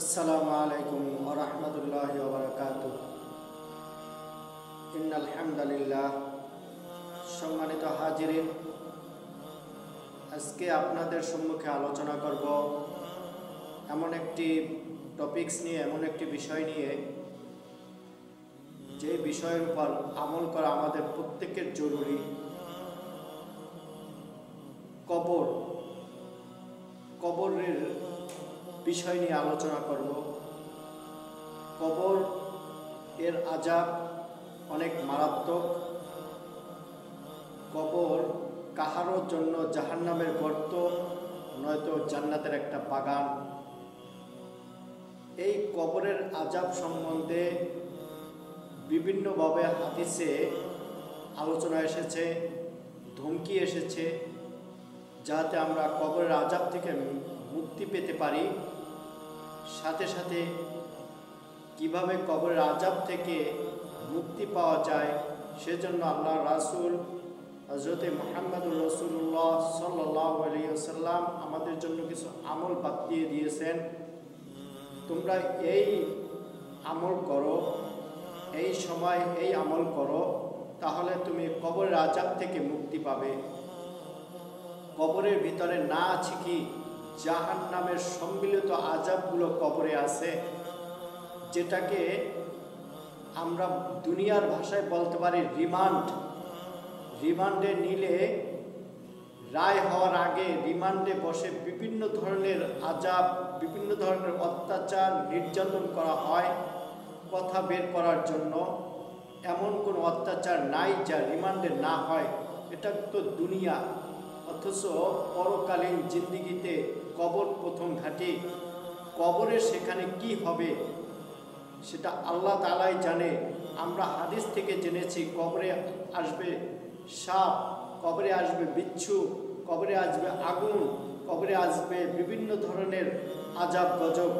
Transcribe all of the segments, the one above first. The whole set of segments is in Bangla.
আসসালামু আলাইকুম ওয়া রাহমাতুল্লাহি ওয়া বারাকাতুহু। ইন্নাল হামদালিল্লাহ। সম্মানিত হাজিরিন, আজকে আপনাদের সম্মুখে আলোচনা করব এমন একটি টপিকস নিয়ে, এমন একটি বিষয় নিয়ে যে বিষয়ের উপর আমল করা আমাদের প্রত্যেকের জরুরি। কবরের বিষয় নিয়ে আলোচনা করব। কবর এর আযাব অনেক মারাত্মক। কবর কাহারোর জন্য জাহান্নামের গর্ত, নয়তো জান্নাতের একটা বাগান। এই কবরের আযাব সম্বন্ধে বিভিন্নভাবে হাদিসে আলোচনা এসেছে, ধমকি এসেছে, যাতে আমরা কবরের আযাব থেকে মুক্তি পেতে পারি। সাথে সাথে কিভাবে কবরের আযাব থেকে মুক্তি পাওয়া যায় সেজন্য আল্লাহ রাসূল হযরত মুহাম্মদুর রাসূলুল্লাহ সাল্লাল্লাহু আলাইহি ওয়াসাল্লাম আমাদের জন্য কিছু আমল বাতলিয়ে দিয়েছেন। তোমরা এই আমল করো, এই সময় এই আমল করো, তাহলে তুমি কবরের আযাব থেকে মুক্তি পাবে। কবরের ভিতরে না আছে কি জাহান্নামের সম্মিলিত আযাবগুলো কবরে আছে, যেটাকে আমরা দুনিয়ার ভাষায় বলতে পারি রিমান্ডে নিলে রায় হওয়ার আগে রিমান্ডে বসে বিভিন্ন ধরনের আযাব, বিভিন্ন ধরনের অত্যাচার, নির্যাতন করা হয় কথা বের করার জন্য। এমন কোনো অত্যাচার নাই যা রিমান্ডে না হয়। এটা তো দুনিয়া, অথচ পরকালীন জিন্দিগিতে কবর প্রথম ঘাঁটি। কবরে সেখানে কি হবে সেটা আল্লাহ তাআলাই জানে। আমরা হাদিস থেকে জেনেছি কবরে আসবে সাপ, কবরে আসবে বিচ্ছু, কবরে আসবে আগুন, কবরে আসবে বিভিন্ন ধরনের আযাব গজব,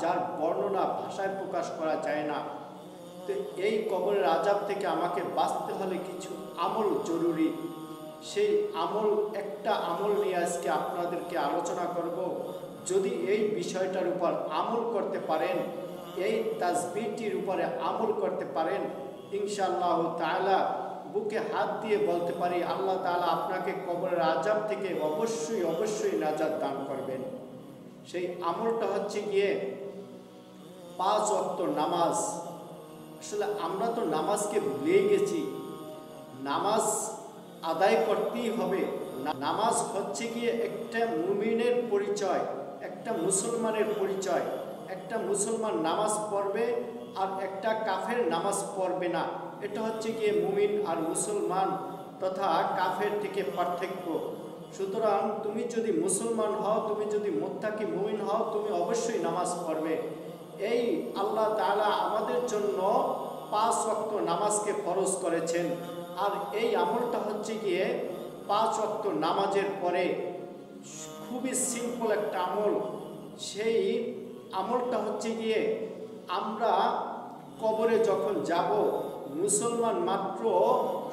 যার বর্ণনা ভাষায় প্রকাশ করা যায় না। তো এই কবরের আযাব থেকে আমাকে বাঁচতে হলে কিছু আমল জরুরি। সেই একটা আমল নিয়ে আজকে আপনাদেরকে আলোচনা করব। যদি এই বিষয়টার উপর আমল করতে পারেন, এই তাসবিহটির উপরে আমল করতে পারেন, ইনশাআল্লাহ তাআলা বুকে হাত দিয়ে বলতে পারি আল্লাহ তাআলা আপনাকে কবরের আযাব থেকে অবশ্যই নাজাত দান করবেন। সেই আমলটা হচ্ছে গিয়ে 5 ওয়াক্ত নামাজ। আসলে আমরা তো নামাজকে ভুলেই গেছি। নামাজ আদায় করতেই হবে। নামাজ হচ্ছে গিয়ে একটা মুমিনের পরিচয়, একটা মুসলমানের পরিচয়। একটা মুসলমান নামাজ পড়বে আর একটা কাফের নামাজ পড়বে না। এটা হচ্ছে গিয়ে মুমিন আর মুসলমান তথা কাফের থেকে পার্থক্য। সুতরাং তুমি যদি মুসলমান হও, তুমি যদি মুত্তাকি মুমিন হও, তুমি অবশ্যই নামাজ পড়বে। এই আল্লাহ তাআলা আমাদের জন্য 5 ওয়াক্ত নামাজকে ফরজ করেছেন। আর এই আমলটা হচ্ছে গিয়ে 5 ওয়াক্ত নামাজের পরে খুবই সিম্পল একটা আমল। সেই আমলটা হচ্ছে গিয়ে আমরা কবরে যখন যাব, মুসলমান মাত্র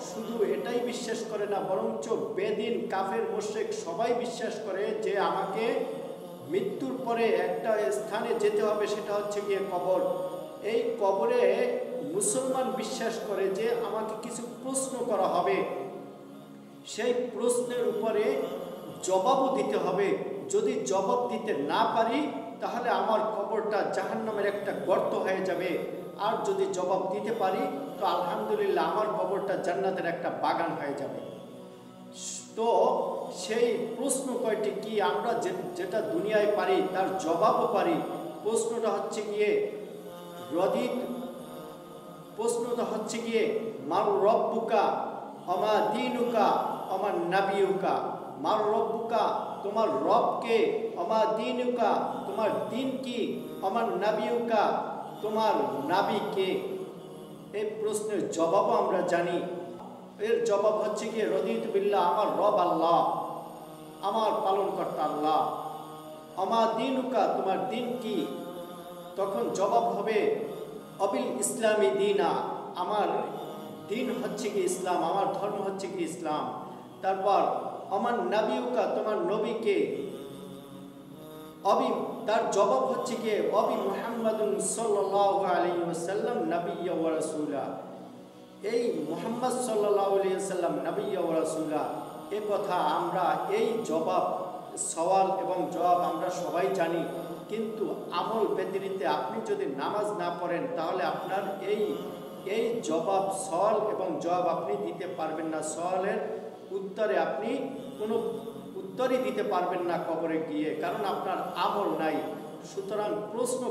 শুধু এটাই বিশ্বাস করে না, বরঞ্চ বেদিন, কাফের, মুশরিক সবাই বিশ্বাস করে যে আমাকে মৃত্যুর পরে একটা স্থানে যেতে হবে, সেটা হচ্ছে গিয়ে কবর। এই কবরে মুসলমান বিশ্বাস করে যে আমাকে কিছু প্রশ্ন করা হবে, সেই প্রশ্নের উপরে জবাবও দিতে হবে। যদি জবাব দিতে না পারি তাহলে আমার কবরটা জাহান্নামের একটা গর্ত হয়ে যাবে। আর যদি জবাব দিতে পারি তো আলহামদুলিল্লাহ আমার কবরটা জান্নাতের একটা বাগান হয়ে যাবে। তো সেই প্রশ্ন কয়টি কি, আমরা যেটা দুনিয়ায় পারি তার জবাবও পারি। প্রশ্নটা হচ্ছে গিয়ে মার রব্বুকা আমা দীনুকা আমার নাবিয়ুকা। মার রব্বুকা, তোমার রবকে, আমা দীনুকা, তোমার দিন কি, আমার নাবিয়ুকা, তোমার নাবি কে। এই প্রশ্নের জবাবও আমরা জানি। এর জবাব হচ্ছে গিয়ে রদিতু বিল্লাহ, আমার রব আল্লাহ, আমার পালনকর্তা আল্লাহ। আমা দীনুকা, তোমার দিন কি? তখন জবাব হবে অবিল ইসলামী দীনা, আমার দিন হচ্ছে কি ইসলাম, আমার ধর্ম হচ্ছে কি ইসলাম। তারপর আমার নাবিয়ুকা, তোমার নবীকে, তার জবাব হচ্ছে কি অবি মুহাম্মাদুন সাল্লাল্লাহু আলাইহি ওয়াসাল্লাম নবিয়্যা ওয়া রাসূলা। এই মুহাম্মদ সাল্লাল্লাহু আলাইহি ওয়াসাল্লাম নবিয়্যা ওয়া রাসূলা, এ কথা আমরা এই জবাব সওয়াল এবং জবাব আমরা সবাই জানি, কিন্তু আমল ব্যতিরিক্ত আপনি যদি নামাজ না পড়েন তাহলে আপনার এই জবাব সওয়াল এবং জবাব আপনি দিতে পারবেন না। সওয়ালের উত্তরে আপনি কোনো উত্তরই দিতে পারবেন না কবরে গিয়ে, কারণ আপনার আমল নাই। সুতরাং প্রশ্ন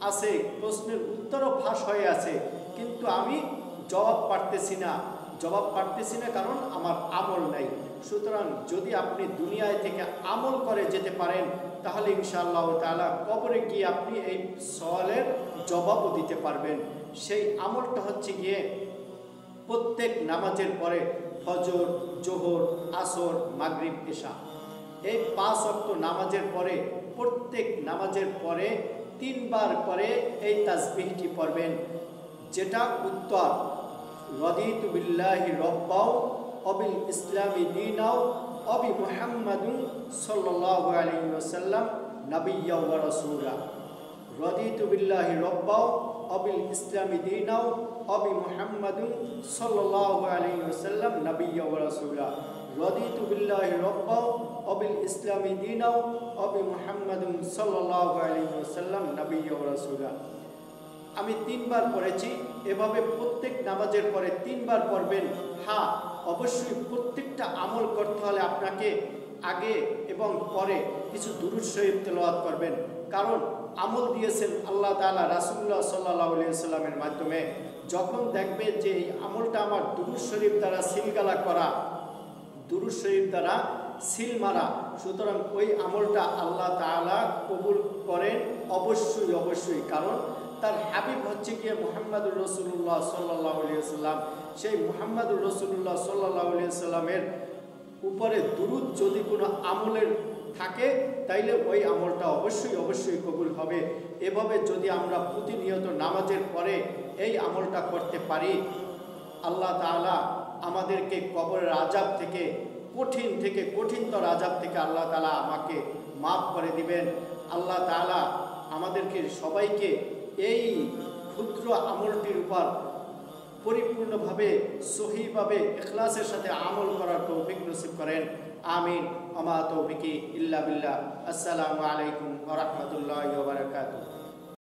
আছে, প্রশ্নের উত্তরও ফাঁস হয়ে আছে, কিন্তু আমি জবাব পারতেছি না কারণ আমার আমল নাই। সুতরাং যদি আপনি দুনিয়ায় থেকে আমল করে যেতে পারেন তাহলে ইনশাআল্লাহ তাআলা কবরে গিয়ে আপনি এই সওয়ালের জবাবও দিতে পারবেন। সেই আমলটা হচ্ছে গিয়ে প্রত্যেক নামাজের পরে ফজর, জোহর, আসর, মাগরিব, এশা, এই 5 ওয়াক্ত নামাজের পরে প্রত্যেক নামাজের পরে 3 বার করে এই তাসবিহটি পড়বেন, যেটা উত্তর রাদিতু বিল্লাহি রাব্বাও অবিল ইসলামি দীনাও অবি মুহাম্মাদুন সাল্লাল্লাহু আলাইহি ওয়াসাল্লাম নবিয়্যা ওয়া রাসূলা। রাদিতু বিল্লাহি রাব্বাও অবিল ইসলামি দীনাও অবি মুহাম্মাদুন সাল্লাল্লাহু আলাইহি ওয়াসাল্লাম নবিয়্যা ওয়া রাসূলা। রাদিতু বিল্লাহি রাব্বাও অবিল ইসলামি দীনাও অবি মুহাম্মাদুন সাল্লাল্লাহু আলাইহি ওয়াসাল্লাম নবিয়্যা ওয়া রাসূলা। আমি 3 বার পড়েছি, এভাবে প্রত্যেক নামাজের পরে 3 বার পড়বেন। হ্যাঁ, অবশ্যই প্রত্যেকটা আমল করতে হলে আপনাকে আগে এবং পরে কিছু দুরূদ শরীফ তেলাওয়াত করবেন, কারণ আমল দিয়েছেন আল্লাহ তাআলা রাসূলুল্লাহ সাল্লাল্লাহু আলাইহি ওয়াসাল্লামের মাধ্যমে। যখন দেখবে যে এই আমলটা আমার দুরূদ শরীফ দ্বারা সিলগালা করা, দুরূদ শরীফ দ্বারা সিল মারা, সুতরাং ওই আমলটা আল্লাহ তাআলা কবুল করেন অবশ্যই, কারণ তার হাবিব হচ্ছে গিয়ে মুহাম্মদুর রাসূলুল্লাহ সাল্লাল্লাহু আলাইহি ওয়াসাল্লাম। সেই মুহাম্মদুর রাসূলুল্লাহ সাল্লাল্লাহু আলাইহি ওয়াসাল্লামের উপরে দুরূদ যদি কোনো আমলের থাকে তাইলে ওই আমলটা অবশ্যই কবুল হবে। এভাবে যদি আমরা প্রতিনিয়ত নামাজের পরে এই আমলটা করতে পারি, আল্লাহ তাআলা আমাদেরকে কবরের আযাব থেকে কঠিনতর আযাব থেকে আল্লাহ তাআলা আমাকে মাফ করে দিবেন। আল্লাহ তাআলা আমাদেরকে সবাইকে এই ক্ষুদ্র আমলটির উপর পরিপূর্ণভাবে সহিভাবে ইখলাসের সাথে আমল করার তৌফিক নসিব করেন। আমিন। আমা তৌফিকি ইল্লা বিল্লাহ। আসসালামু আলাইকুম ওয়া রাহমাতুল্লাহি ওয়া বারাকাতুহু।